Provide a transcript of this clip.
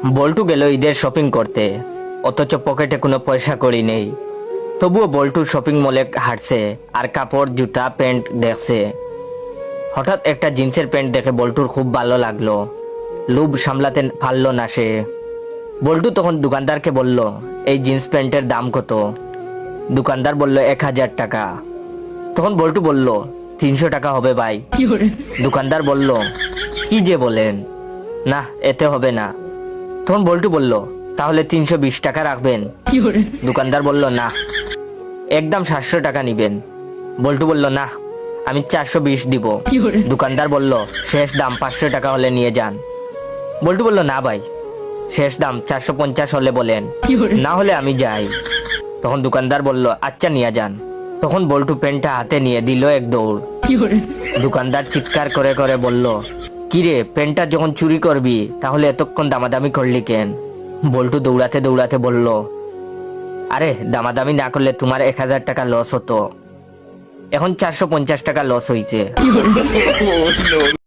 বল্টু গেল ঈদের শপিং করতে, অথচ পকেটে কোনো পয়সা কড়ি নেই। তবুও বল্টু শপিং মলে হাঁটছে আর কাপড় জুতা প্যান্ট দেখছে। হঠাৎ একটা জিন্সের প্যান্ট দেখে বল্টুর খুব ভালো লাগলো। লোভ সামলাতে পারলো না সে। বল্টু তখন দোকানদারকে বলল, এই জিন্স প্যান্টের দাম কত? দোকানদার বলল 1000 টাকা। তখন বল্টু বলল, 300 টাকা হবে ভাই। দোকানদার বলল, কি যে বলেন, না এতে হবে না। তখন বল্টু বলল, তাহলে 320 টাকা রাখবেন? দোকানদার বলল, না। একদম 700 টাকা নিবেন? বল্টু বলল, না আমি 420 দিব। দোকানদার বলল, শেষ দাম 500 টাকা হলে নিয়ে যান। বল্টু বলল, না ভাই, শেষ দাম 450 হলে বলেন, না হলে আমি যাই। তখন দোকানদার বলল, আচ্ছা নিয়ে যান। তখন বল্টু পেনটা হাতে নিয়ে দিল এক দৌড়। দোকানদার চিৎকার করে করে বলল, কিরে, পেনটা যখন চুরি করবি তাহলে এতক্ষণ দামাদামি করলি কেন? বল্টু দৌড়াতে দৌড়াতে বলল, আরে দামাদামি না করলে তোমার 1000 টাকা লস হতো, এখন 450 টাকা লস হয়েছে।